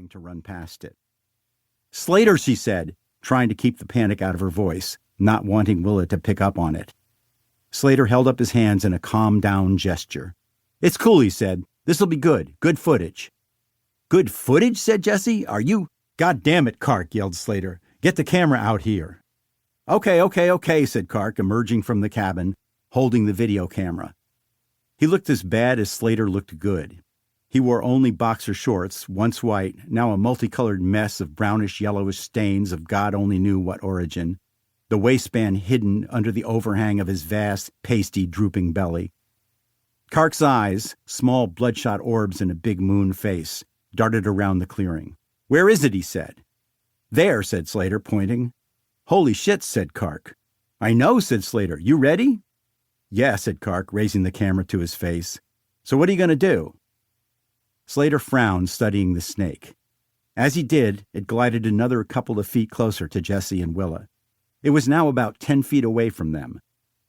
to run past it. "Slater," she said, trying to keep the panic out of her voice, not wanting Willa to pick up on it. Slater held up his hands in a calm-down gesture. "It's cool," he said. "This'll be good. Good footage." "Good footage?" said Jesse. "Are you—" "God damn it, Kark," yelled Slater. "Get the camera out here." Okay, said Kark, emerging from the cabin, holding the video camera. He looked as bad as Slater looked good. He wore only boxer shorts, once white, now a multicolored mess of brownish-yellowish stains of God only knew what origin, the waistband hidden under the overhang of his vast, pasty, drooping belly. Kark's eyes, small bloodshot orbs in a big moon face, darted around the clearing. "Where is it?" he said. "There," said Slater, pointing. "Holy shit," said Kark. "I know," said Slater. "You ready?" "Yeah," said Kark, raising the camera to his face. "So what are you going to do?" Slater frowned, studying the snake. As he did, it glided another couple of feet closer to Jesse and Willa. It was now about 10 feet away from them.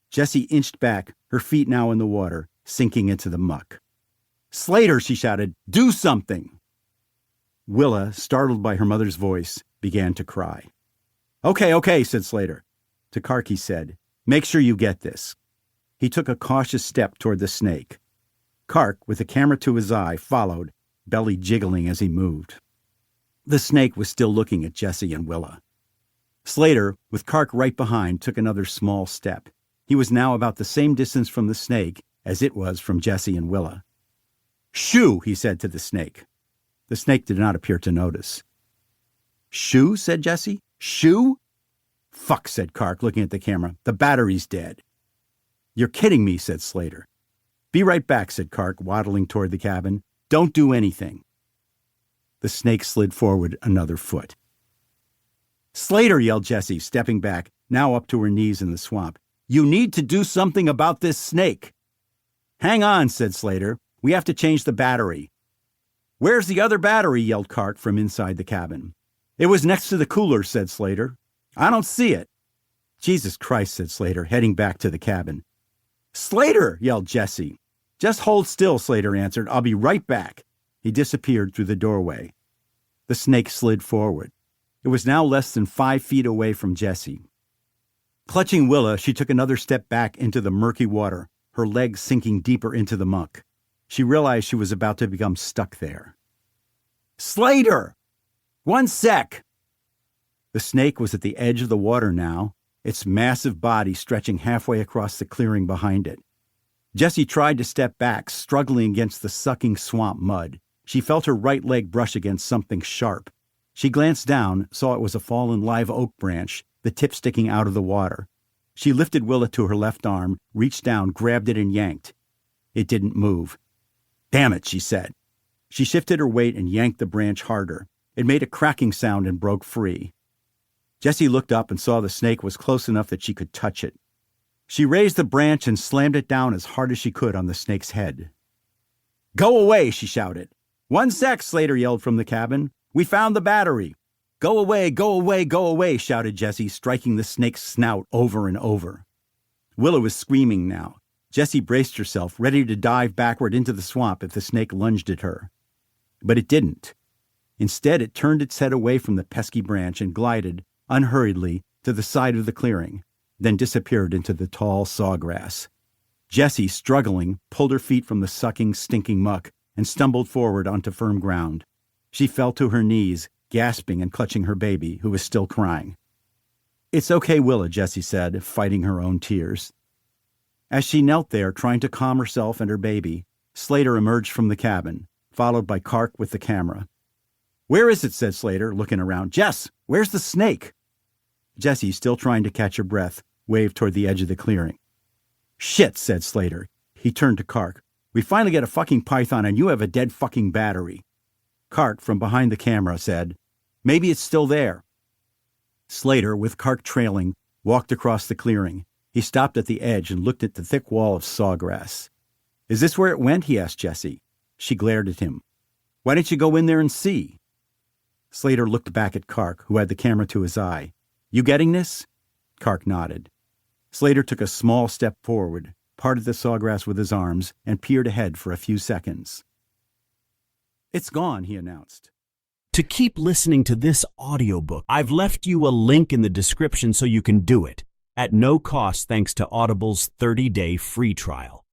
Jessie inched back, her feet now in the water, sinking into the muck. "Slater," she shouted, "do something!" Willa, startled by her mother's voice, began to cry. Okay, said Slater. To Kark he said, "Make sure you get this." He took a cautious step toward the snake. Kark, with the camera to his eye, followed, belly jiggling as he moved. The snake was still looking at Jessie and Willa. Slater, with Kark right behind, took another small step. He was now about the same distance from the snake as it was from Jessie and Willa. "Shoo," he said to the snake. The snake did not appear to notice. "Shoo?" said Jessie. "Shoo?" "Fuck," said Kark, looking at the camera. "The battery's dead." "You're kidding me," said Slater. "Be right back," said Kark, waddling toward the cabin. "Don't do anything." The snake slid forward another foot. "Slater," yelled Jessie, stepping back, now up to her knees in the swamp. "You need to do something about this snake." "Hang on," said Slater. "We have to change the battery." "Where's the other battery?" yelled Kark from inside the cabin. "It was next to the cooler," said Slater. "I don't see it." "Jesus Christ," said Slater, heading back to the cabin. "Slater!" yelled Jessie. "Just hold still," Slater answered. "I'll be right back." He disappeared through the doorway. The snake slid forward. It was now less than 5 feet away from Jessie. Clutching Willa, she took another step back into the murky water, her legs sinking deeper into the muck. She realized she was about to become stuck there. "Slater! 1 sec!" The snake was at the edge of the water now, its massive body stretching halfway across the clearing behind it. Jessie tried to step back, struggling against the sucking swamp mud. She felt her right leg brush against something sharp. She glanced down, saw it was a fallen live oak branch, the tip sticking out of the water. She lifted Willa to her left arm, reached down, grabbed it, and yanked. It didn't move. "Damn it," she said. She shifted her weight and yanked the branch harder. It made a cracking sound and broke free. Jessie looked up and saw the snake was close enough that she could touch it. She raised the branch and slammed it down as hard as she could on the snake's head. "Go away," she shouted. "1 sec," Slater yelled from the cabin. "We found the battery." "Go away, go away, go away," shouted Jessie, striking the snake's snout over and over. Willa was screaming now. Jessie braced herself, ready to dive backward into the swamp if the snake lunged at her. But it didn't. Instead, it turned its head away from the pesky branch and glided, unhurriedly, to the side of the clearing, then disappeared into the tall sawgrass. Jessie, struggling, pulled her feet from the sucking, stinking muck and stumbled forward onto firm ground. She fell to her knees, gasping and clutching her baby, who was still crying. "It's okay, Willa," Jessie said, fighting her own tears. As she knelt there, trying to calm herself and her baby, Slater emerged from the cabin, followed by Kark with the camera. "Where is it?" said Slater, looking around. "Jess, where's the snake?" Jessie, still trying to catch her breath, waved toward the edge of the clearing. "Shit," said Slater. He turned to Kark. "We finally get a fucking python and you have a dead fucking battery." Kark, from behind the camera, said, "Maybe it's still there." Slater, with Kark trailing, walked across the clearing. He stopped at the edge and looked at the thick wall of sawgrass. "Is this where it went?" he asked Jessie. She glared at him. "Why didn't you go in there and see?" Slater looked back at Kark, who had the camera to his eye. "You getting this?" Kark nodded. Slater took a small step forward, parted the sawgrass with his arms, and peered ahead for a few seconds. "It's gone," he announced. To keep listening to this audiobook, I've left you a link in the description so you can do it, at no cost thanks to Audible's 30-day free trial.